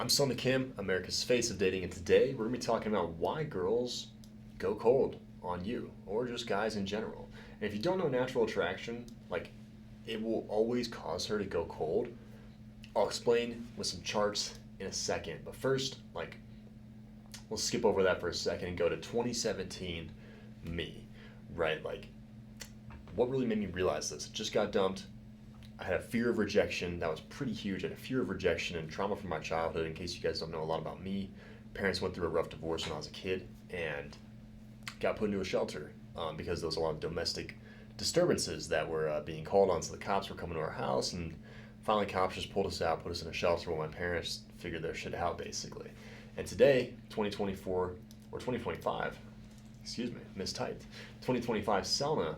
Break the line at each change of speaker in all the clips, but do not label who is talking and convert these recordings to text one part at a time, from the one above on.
I'm Son Kim, America's face of dating, and today we're going to be talking about why girls go cold on you, or just guys in general. And if you don't know natural attraction, it will always cause her to go cold. I'll explain with some charts in a second, but first, we'll skip over that for a second and go to 2017 me, right? What really made me realize this? Just got dumped. I had a fear of rejection that was pretty huge. I had a fear of rejection and trauma from my childhood. In case you guys don't know a lot about me, parents went through a rough divorce when I was a kid and got put into a shelter because there was a lot of domestic disturbances that were being called on. So the cops were coming to our house, and finally, cops just pulled us out, put us in a shelter while my parents figured their shit out, basically. And today, 2024 or 2025, excuse me, mistyped, 2025 Selma,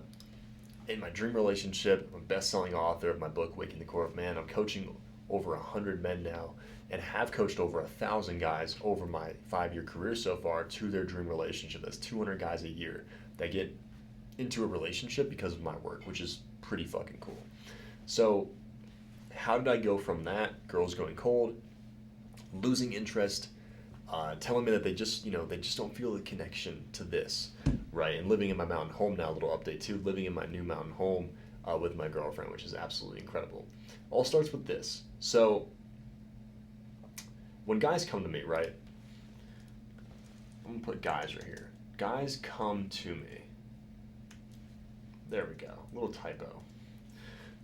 in my dream relationship, I'm a best-selling author of my book, Waking the Core of Man. I'm coaching over 100 men now and have coached over 1,000 guys over my 5-year career so far to their dream relationship. That's 200 guys a year that get into a relationship because of my work, which is pretty fucking cool. So how did I go from that, girls going cold, losing interest, telling me that they just don't feel the connection to this, right? And living in my mountain home now, a little update too, living in my new mountain home with my girlfriend, which is absolutely incredible. All starts with this. So when guys come to me, right? I'm gonna put guys right here. Guys come to me. There we go. Little typo.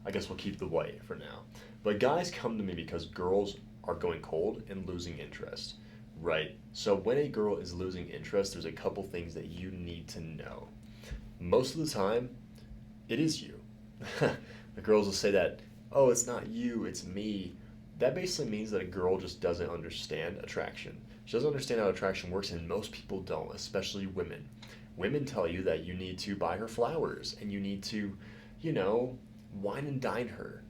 I guess we'll keep the white for now. But guys come to me because girls are going cold and losing interest, right? So when a girl is losing interest, there's a couple things that you need to know. Most of the time, it is you. The girls will say that, oh, it's not you, it's me. That basically means that a girl just doesn't understand attraction. She doesn't understand how attraction works, and most people don't, especially women. Women tell you that you need to buy her flowers and you need to, wine and dine her,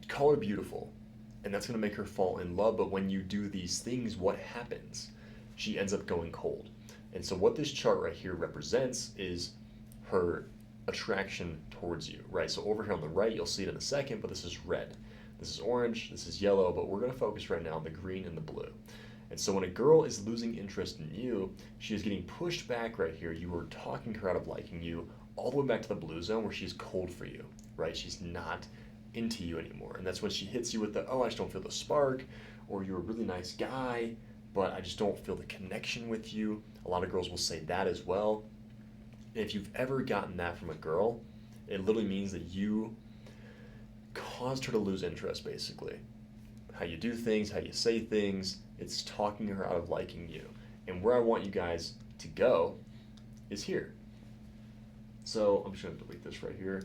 call her beautiful, and that's going to make her fall in love. But when you do these things, what happens? She ends up going cold. And so what this chart right here represents is her attraction towards you, right? So over here on the right, you'll see it in a second, but this is red. This is orange, this is yellow, but we're going to focus right now on the green and the blue. And so when a girl is losing interest in you, she is getting pushed back right here. You are talking her out of liking you all the way back to the blue zone where she's cold for you, right? She's not into you anymore. And that's when she hits you with the, oh, I just don't feel the spark, or you're a really nice guy, but I just don't feel the connection with you. A lot of girls will say that as well. And if you've ever gotten that from a girl, it literally means that you caused her to lose interest, basically. How you do things, how you say things, it's talking her out of liking you. And where I want you guys to go is here. So I'm just going to delete this right here.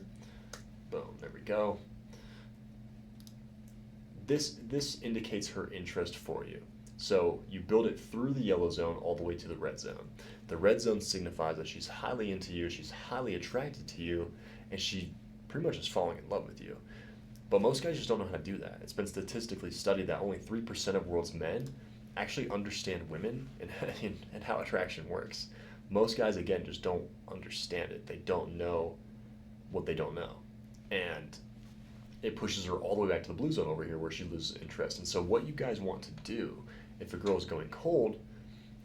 Boom, there we go. This indicates her interest for you. So you build it through the yellow zone all the way to the red zone. The red zone signifies that she's highly into you, she's highly attracted to you, and she pretty much is falling in love with you. But most guys just don't know how to do that. It's been statistically studied that only 3% of world's men actually understand women and how attraction works. Most guys, again, just don't understand it. They don't know what they don't know. And it pushes her all the way back to the blue zone over here where she loses interest. And so what you guys want to do if a girl is going cold,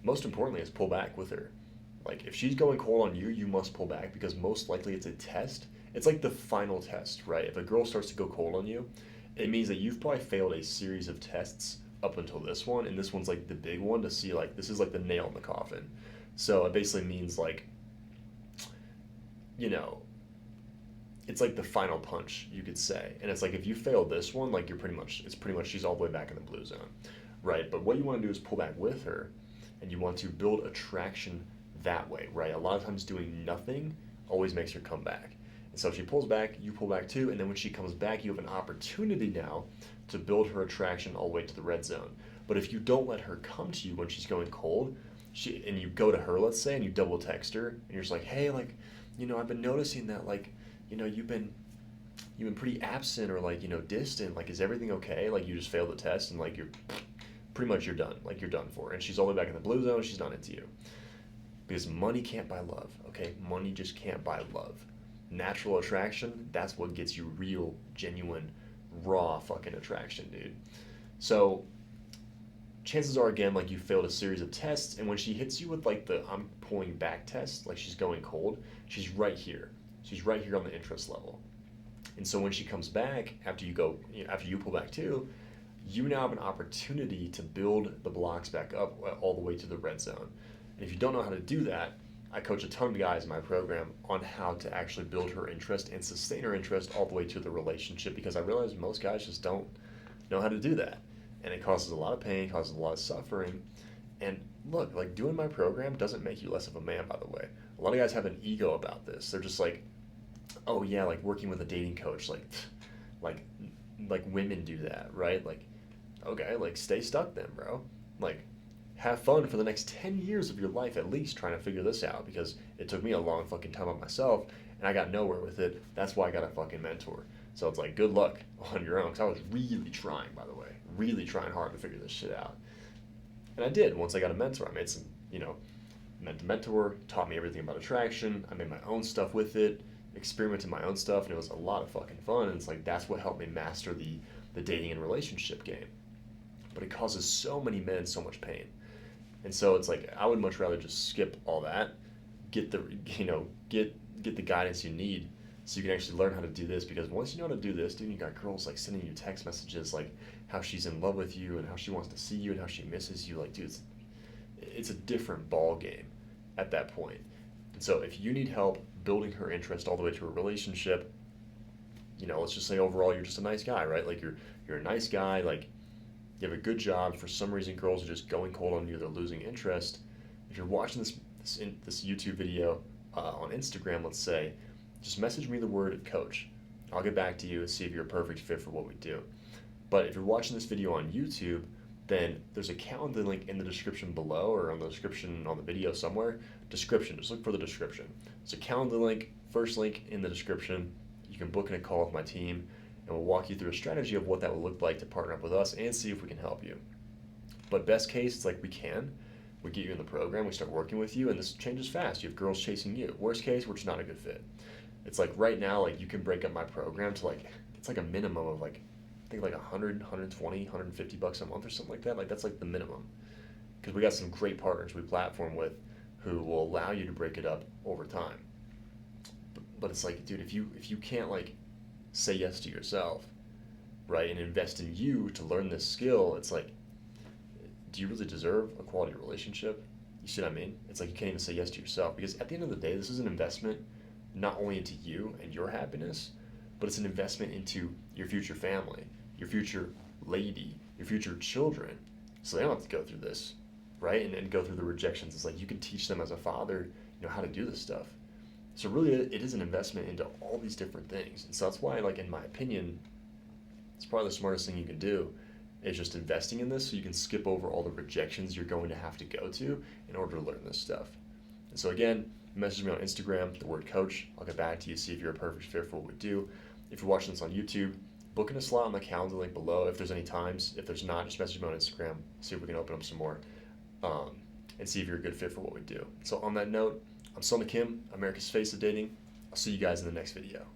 most importantly, is pull back with her. Like, if she's going cold on you, you must pull back because most likely it's a test. It's like the final test, right? If a girl starts to go cold on you, it means that you've probably failed a series of tests up until this one, and this one's like the big one to see, like, this is like the nail in the coffin. So it basically means, like, it's like the final punch, you could say. And it's like, if you fail this one, like, it's pretty much she's all the way back in the blue zone, right? But what you want to do is pull back with her, and you want to build attraction that way, right? A lot of times doing nothing always makes her come back. And so if she pulls back, you pull back too, and then when she comes back, you have an opportunity now to build her attraction all the way to the red zone. But if you don't let her come to you when she's going cold, and you go to her, let's say, and you double text her, and you're just like, hey, like, I've been noticing that, like, you've been pretty absent or, like, distant. Like, is everything okay? Like, you just failed the test, and, like, you're done. Like, you're done for. And she's all the way back in the blue zone. She's not into you. Because money can't buy love, okay? Money just can't buy love. Natural attraction, that's what gets you real, genuine, raw fucking attraction, dude. So chances are, again, like you failed a series of tests, and when she hits you with like the I'm pulling back test, like she's going cold, she's right here. She's right here on the interest level. And so when she comes back after you go, after you pull back too, you now have an opportunity to build the blocks back up all the way to the red zone. And if you don't know how to do that, I coach a ton of guys in my program on how to actually build her interest and sustain her interest all the way to the relationship, because I realize most guys just don't know how to do that. And it causes a lot of pain, causes a lot of suffering. And look, like doing my program doesn't make you less of a man, by the way. A lot of guys have an ego about this. They're just like, oh yeah, like working with a dating coach, like, like women do that, right? Like, okay, like stay stuck then, bro. Like, have fun for the next 10 years of your life at least trying to figure this out, because it took me a long fucking time on myself and I got nowhere with it. That's why I got a fucking mentor. So it's like, good luck on your own, because I was really trying, by the way, really trying hard to figure this shit out. And I did. Once I got a mentor, I made some, met the mentor, taught me everything about attraction. I made my own stuff with it, experimented my own stuff, and it was a lot of fucking fun. And it's like, that's what helped me master the dating and relationship game. But it causes so many men so much pain. And so it's like, I would much rather just skip all that, get the, get the guidance you need so you can actually learn how to do this. Because once you know how to do this, dude, you got girls like sending you text messages like how she's in love with you and how she wants to see you and how she misses you. Like, dude, it's a different ball game at that point. And so if you need help building her interest all the way to a relationship, let's just say overall you're just a nice guy, right? Like you're a nice guy, like you have a good job. For some reason, girls are just going cold on you. They're losing interest. If you're watching this YouTube video on Instagram, let's say, just message me the word coach. I'll get back to you and see if you're a perfect fit for what we do. But if you're watching this video on YouTube, then there's a calendar link in the description below, or on the description on the video somewhere. Description, just look for the description. It's a calendar link, first link in the description. You can book in a call with my team, and we'll walk you through a strategy of what that would look like to partner up with us and see if we can help you. But best case, it's like we get you in the program, we start working with you, and this changes fast. You have girls chasing you. Worst case, we're just not a good fit. It's like right now, like you can break up my program to like, it's like a minimum of like, I think like 100, 120, 150 bucks a month or something like that. Like that's like the minimum. Because we got some great partners we platform with who will allow you to break it up over time. But it's like, dude, if you can't like say yes to yourself, right, and invest in you to learn this skill, it's like, do you really deserve a quality relationship? You see what I mean? It's like you can't even say yes to yourself, because at the end of the day, this is an investment not only into you and your happiness, but it's an investment into your future family, your future lady, your future children, so they don't have to go through this, right, and go through the rejections. It's like you can teach them as a father, how to do this stuff. So really, it is an investment into all these different things. And so that's why, like, in my opinion, it's probably the smartest thing you can do is just investing in this so you can skip over all the rejections you're going to have to go to in order to learn this stuff. And so again, message me on Instagram, the word coach. I'll get back to you, see if you're a perfect fit for what we do. If you're watching this on YouTube, book in a slot on the calendar link below if there's any times. If there's not, just message me on Instagram, see if we can open up some more, and see if you're a good fit for what we do. So on that note, I'm Sona Kim, America's Face of Dating. I'll see you guys in the next video.